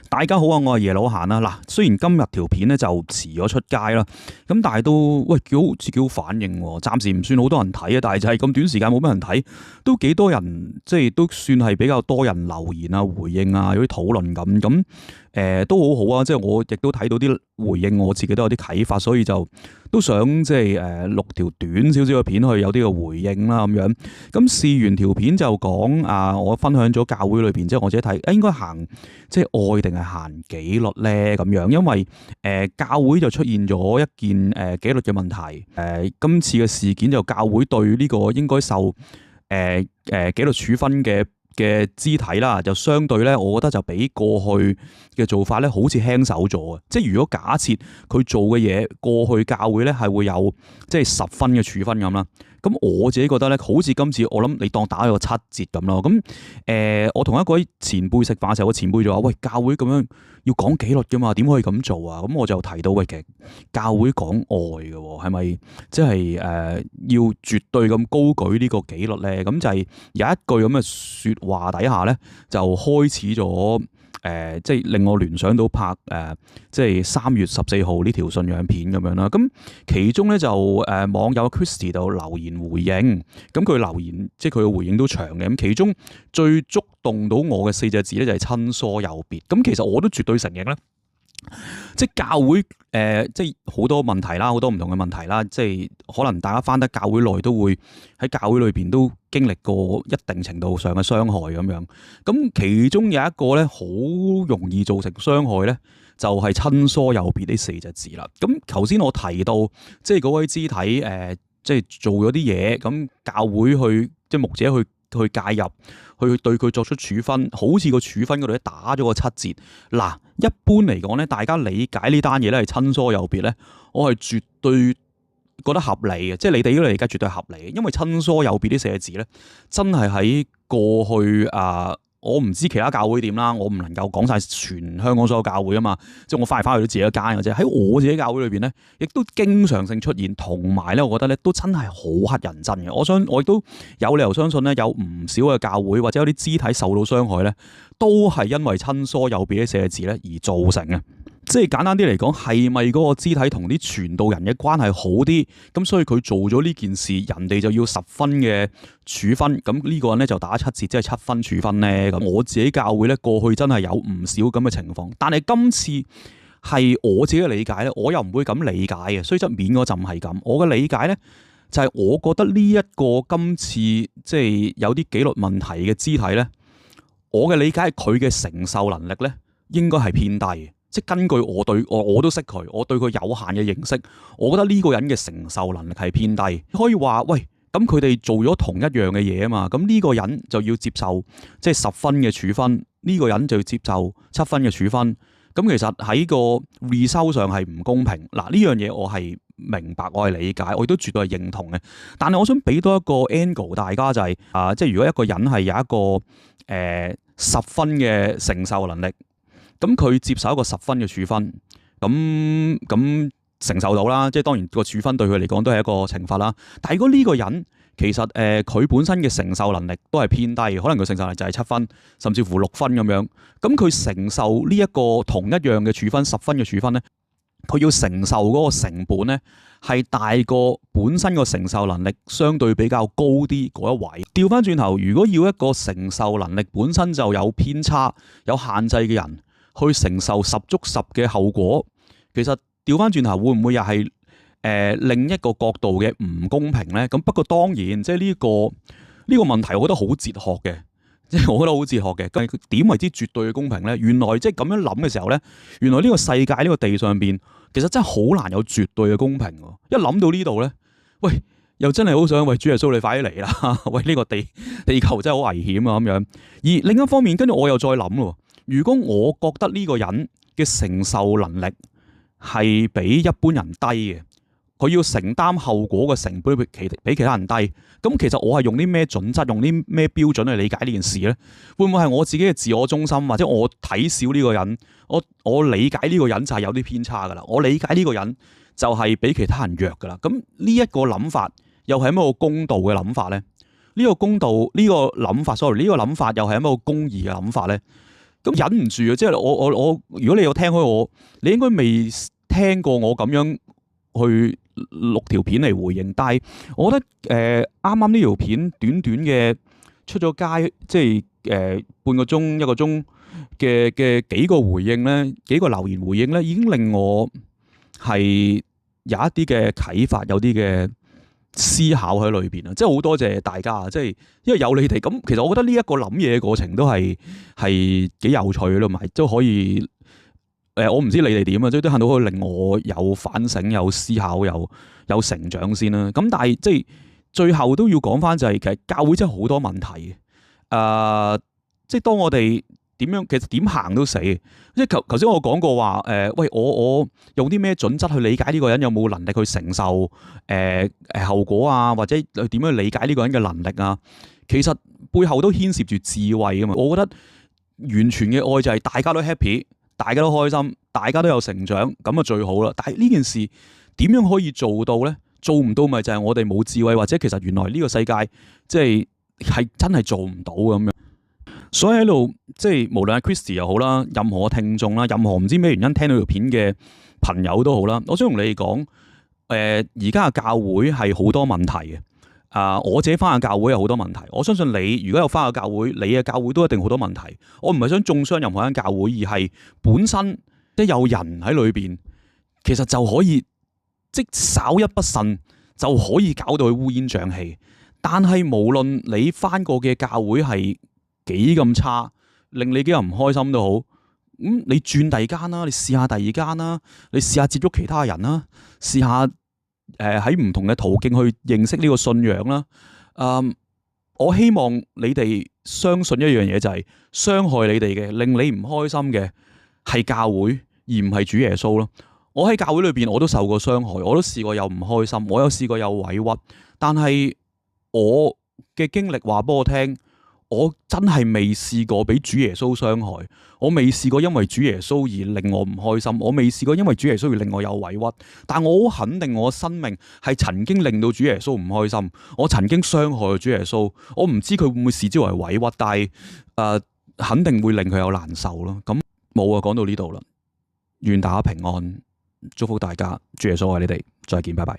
大家好啊，我係耶魯閒啊。嗱，雖然今日條片咧就遲咗出街啦，咁但係都喂幾好反應喎。暫時唔算好多人睇啊，但係就係咁短時間冇乜人睇，都幾多人，即係都算係比較多人留言啊、回應啊、有啲討論咁。都好好啊，即係我亦都睇到啲回應，我自己都有啲啟發，所以就都想即係錄條短少少嘅片去有啲嘅回應啦咁樣。咁試完條片就講我分享咗教會裏邊，即係我自己睇應該行即係愛定係行紀律咧咁樣，因為教會就出現咗一件紀律嘅問題。今次嘅事件就教會對呢個應該受紀律處分嘅肢體啦，就相對咧，我覺得就比過去嘅做法咧，好似輕手咗啊！即係如果假設佢做嘅嘢，過去教會咧係會有即係10分嘅處分咁啦。咁我自己覺得咧，好似今次我諗你當打咗個7折咁咯。咁我同一個前輩食飯嘅時候，個前輩就話：喂，教會咁樣要講紀律噶嘛，點可以咁做啊？咁我就提到喂，其實教會講愛嘅喎，係咪即係要絕對咁高舉呢個紀律咧？咁就係有一句咁嘅説話底下咧，就開始咗。即係令我聯想到拍即係3月14號呢條信仰片咁樣啦。咁其中咧就網友 Christy 度留言回應，咁佢留言即係佢嘅回應都長嘅。咁其中最觸動到我嘅4隻字咧就係親疏有別。咁其實我都絕對承認咧。即係教會即係好多問題啦，好多唔同嘅問題啦。即係可能大家返得教會內，都會喺教會裏邊都經歷過一定程度上嘅傷害咁樣。咁其中有一個咧，好容易造成傷害咧，就係親疏有別呢4隻字啦。咁頭先我提到，即係嗰位肢體即係做咗啲嘢，咁教會去即係牧者去介入。去對佢作出處分，好似個處分嗰度咧打咗個7折。嗱，一般嚟講咧，大家理解呢單嘢咧係親疏有別咧，我係絕對覺得合理嘅，即係你哋呢個理解絕對係合理嘅，因為親疏有別呢4個字咧，真係喺過去我唔知其他教會點啦，我唔能夠講晒全香港所有教會啊嘛，即係我翻嚟都自己一間嘅啫。喺我自己教會裏邊咧，亦都經常性出現，同埋咧，我覺得咧都真係好乞人憎嘅。我亦都有理由相信咧，有唔少嘅教會或者有啲肢體受到傷害咧，都係因為親疏有別呢4個字咧而造成嘅。即係簡單啲嚟講，係咪嗰個肢體同啲傳道人嘅關係好啲？咁所以佢做咗呢件事，人哋就要10分嘅處分。咁呢個人咧就打7折，即係7分處分咧。咁我自己教會咧過去真係有唔少咁嘅情況，但係今次係我自己嘅理解咧，我又唔會咁理解嘅。雖則面嗰陣係咁，我嘅理解咧就係我覺得呢一個今次即係有啲紀律問題嘅肢體咧，我嘅理解係佢嘅承受能力咧應該係偏低嘅。即係根據我都識佢，我對佢有限嘅認識，我覺得呢個人嘅承受能力係偏低。可以話喂，咁佢哋做咗同一樣嘅嘢啊嘛，咁呢個人就要接受即係10分嘅處分，呢個人就要接受7分嘅處分。咁其實喺個 result 上係唔公平。嗱，呢樣嘢我係明白，我係理解，我亦都絕對係認同嘅。但係我想俾多一個 angle 大家就係即係如果一個人係有一個10分嘅承受能力。咁佢接受一個10分嘅處分，咁承受到啦，即係當然個處分對佢嚟講都係一個懲罰啦。但係如果呢個人其實佢本身嘅承受能力都係偏低，可能佢承受能力就係7分，甚至乎6分咁樣。咁佢承受呢一個同一樣嘅處分10分嘅處分咧，佢要承受嗰個成本咧係大過本身個承受能力相對比較高啲嗰一位。調翻轉頭，如果要一個承受能力本身就有偏差、有限制嘅人，去承受10足10嘅後果，其實調翻轉頭會唔會又係另一個角度嘅唔公平咧？咁不過當然，即係呢個問題，我覺得好哲學嘅，即係我覺得好哲學嘅。咁點為之絕對嘅公平咧？原來即係咁樣諗嘅時候咧，原來呢個世界呢個地上邊，其實真係好難有絕對嘅公平。一諗到呢度咧，喂，又真係好想喂主耶穌你快啲嚟啦！喂，呢個地球真係好危險啊咁樣。而另一方面，跟住我又再諗咯。如果我覺得呢個人嘅承受能力係比一般人低嘅，佢要承擔後果嘅成本比其他人低，咁其實我係用啲咩準則、用啲咩標準去理解呢件事呢？會唔會係我自己嘅自我中心，或者我睇小呢個人？我理解呢個人就係有啲偏差噶啦，我理解呢個人就係比其他人弱噶啦。咁呢一個諗法又係一個公道嘅諗法呢？呢個公道呢個諗法，sorry，呢個諗法又係一個公義嘅諗法呢？咁忍唔住啊！即係我，如果你有聽開我，你應該未聽過我咁樣去錄條片嚟回應。但係我覺得啱啱呢條片短短嘅出咗街，即係半個鐘一個鐘嘅幾個回應咧，幾個留言回應咧，已經令我係有一啲嘅啟發，有啲嘅思考喺裏邊啊！即係好多謝大家啊！即係因為有你哋咁，其實我覺得呢一個諗嘢嘅過程都係幾有趣咯，埋都可以我唔知你哋點啊，即係都睇到可以令我有反省、有思考、有成長先啦。咁但係即係最後都要講翻就係、其實教會真係好多問題嘅。即係當我哋點樣，其實點行都死。即係頭先我講過話，喂，我用啲咩準則去理解呢個人有冇能力去承受後果啊，或者點樣理解呢個人嘅能力啊？其實背後都牽涉住智慧噶嘛。我覺得完全嘅愛就係大家都 happy， 大家都開心，大家都有成長，咁啊最好啦。但係呢件事點樣可以做到呢？做唔到咪就係我哋冇智慧，或者其實原來呢個世界即係真係做唔到咁樣。所以喺度，即係無論係 Christy 又好啦，任何聽眾啦，任何唔知咩原因聽到條片嘅朋友都好啦，我想同你哋講，而家嘅教會係好多問題嘅。我自己翻嘅教會有好多問題，我相信你如果有翻嘅教會，你嘅教會都一定好多問題。我唔係想中傷任何間教會，而係本身即係有人喺裏邊，其實就可以即稍一不慎就可以搞到佢烏煙瘴氣。但係無論你翻過嘅教會係幾咁差，令你幾咁唔開心都好，咁你轉第二間啦，你試下第二間啦，你試下接觸其他人啦，試下喺唔同嘅途徑去認識呢個信仰啦。我希望你哋相信一樣嘢，就係傷害你哋嘅，令你唔開心嘅係教會，而唔係主耶穌咯。我喺教會裏邊我都受過傷害，我都試過有唔開心，我有試過有委屈，但係我嘅經歷話俾我聽，我真係未試過俾主耶穌傷害，我未試過因為主耶穌而令我唔開心，我未試過因為主耶穌而令我有委屈。但我好肯定我生命係曾經令到主耶穌唔開心，我曾經傷害過主耶穌。我唔知佢會唔會視之為委屈，但係肯定會令佢有難受咯。咁冇啊，講到呢度啦，願大家平安，祝福大家，主耶穌愛你哋，再見，拜拜。